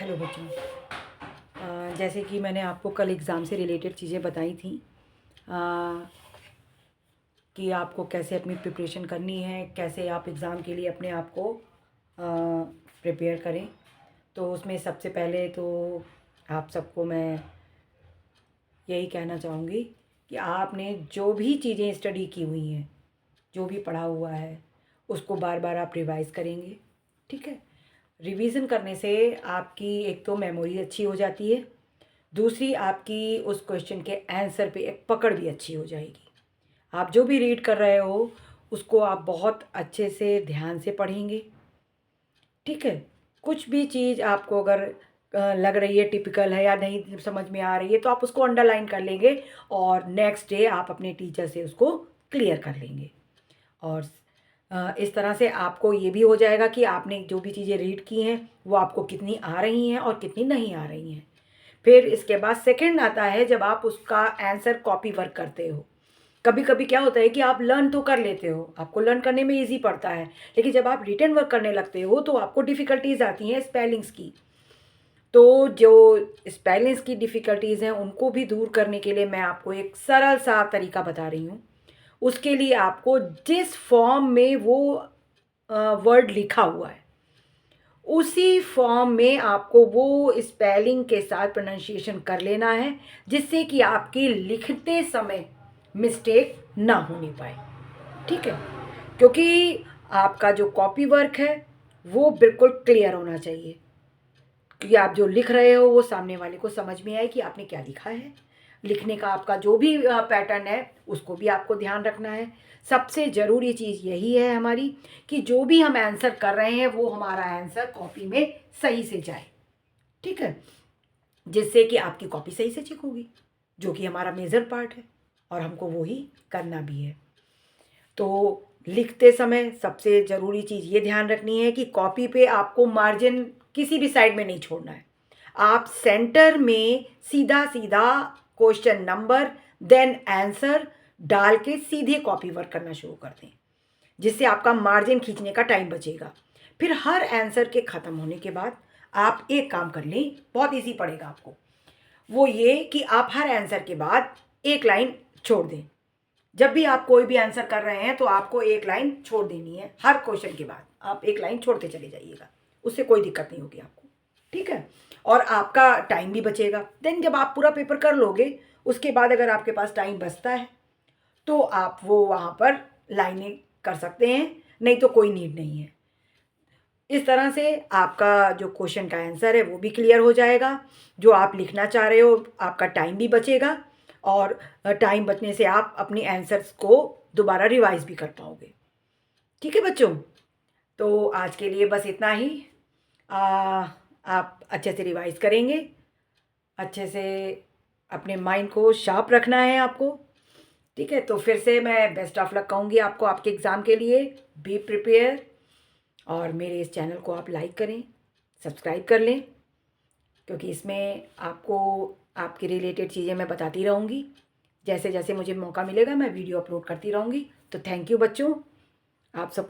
Hello बच्चों। जैसे कि मैंने आपको कल एग्ज़ाम से रिलेटेड चीज़ें बताई थी कि आपको कैसे अपनी प्रिपरेशन करनी है, कैसे आप एग्ज़ाम के लिए अपने आप को प्रिपेयर करें। तो उसमें सबसे पहले तो आप सबको मैं यही कहना चाहूँगी कि आपने जो भी चीज़ें स्टडी की हुई हैं, जो भी पढ़ा हुआ है, उसको बार बार आप रिवाइज़ करेंगे। ठीक है। रिवीज़न करने से आपकी एक तो मेमोरी अच्छी हो जाती है, दूसरी आपकी उस क्वेश्चन के आंसर पे एक पकड़ भी अच्छी हो जाएगी। आप जो भी रीड कर रहे हो उसको आप बहुत अच्छे से ध्यान से पढ़ेंगे। ठीक है। कुछ भी चीज़ आपको अगर लग रही है टिपिकल है या नहीं समझ में आ रही है तो आप उसको अंडरलाइन कर लेंगे और नेक्स्ट डे आप अपने टीचर से उसको क्लियर कर लेंगे। और इस तरह से आपको ये भी हो जाएगा कि आपने जो भी चीज़ें रीड की हैं वो आपको कितनी आ रही हैं और कितनी नहीं आ रही हैं। फिर इसके बाद सेकंड आता है जब आप उसका आंसर कॉपी वर्क करते हो। कभी कभी क्या होता है कि आप लर्न तो कर लेते हो, आपको लर्न करने में इजी पड़ता है, लेकिन जब आप रिटन वर्क करने लगते हो तो आपको डिफ़िकल्टीज आती हैं स्पेलिंग्स की। तो जो स्पेलिंग्स की डिफ़िकल्टीज़ हैं उनको भी दूर करने के लिए मैं आपको एक सरल सा तरीका बता रही हूँ। उसके लिए आपको जिस फॉर्म में वो वर्ड लिखा हुआ है उसी फॉर्म में आपको वो स्पेलिंग के साथ प्रोनाउंसिएशन कर लेना है, जिससे कि आपकी लिखते समय मिस्टेक ना होने पाए। ठीक है। क्योंकि आपका जो कॉपी वर्क है वो बिल्कुल क्लियर होना चाहिए कि आप जो लिख रहे हो वो सामने वाले को समझ में आए कि आपने क्या लिखा है। लिखने का आपका जो भी पैटर्न है उसको भी आपको ध्यान रखना है। सबसे ज़रूरी चीज़ यही है हमारी कि जो भी हम आंसर कर रहे हैं वो हमारा आंसर कॉपी में सही से जाए। ठीक है। जिससे कि आपकी कॉपी सही से चेक होगी, जो कि हमारा मेजर पार्ट है और हमको वो ही करना भी है। तो लिखते समय सबसे ज़रूरी चीज़ ये ध्यान रखनी है कि कॉपी पे आपको मार्जिन किसी भी साइड में नहीं छोड़ना है। आप सेंटर में सीधा सीधा क्वेश्चन नंबर देन आंसर डाल के सीधे कॉपी वर्क करना शुरू कर दें, जिससे आपका मार्जिन खींचने का टाइम बचेगा। फिर हर आंसर के ख़त्म होने के बाद आप एक काम कर लें, बहुत ईजी पड़ेगा आपको। वो ये कि आप हर आंसर के बाद एक लाइन छोड़ दें। जब भी आप कोई भी आंसर कर रहे हैं तो आपको एक लाइन छोड़ देनी है। हर क्वेश्चन के बाद आप एक लाइन छोड़ते चले जाइएगा, उससे कोई दिक्कत नहीं होगी आपको। ठीक है। और आपका टाइम भी बचेगा। देन जब आप पूरा पेपर कर लोगे उसके बाद अगर आपके पास टाइम बचता है तो आप वो वहाँ पर लाइनें कर सकते हैं, नहीं तो कोई नीड नहीं है। इस तरह से आपका जो क्वेश्चन का आंसर है वो भी क्लियर हो जाएगा, जो आप लिखना चाह रहे हो आपका टाइम भी बचेगा और टाइम बचने से आप अपने आंसर्स को दोबारा रिवाइज भी कर पाओगे। ठीक है बच्चों। तो आज के लिए बस इतना ही। आप अच्छे से रिवाइज करेंगे, अच्छे से अपने माइंड को शार्प रखना है आपको। ठीक है। तो फिर से मैं बेस्ट ऑफ लक कहूँगी आपको आपके एग्ज़ाम के लिए। Be prepare. और मेरे इस चैनल को आप लाइक करें, सब्सक्राइब कर लें, क्योंकि इसमें आपको आपके रिलेटेड चीज़ें मैं बताती रहूँगी। जैसे जैसे मुझे मौका मिलेगा मैं वीडियो अपलोड करती रहूँगी। तो थैंक यू बच्चों। आप सब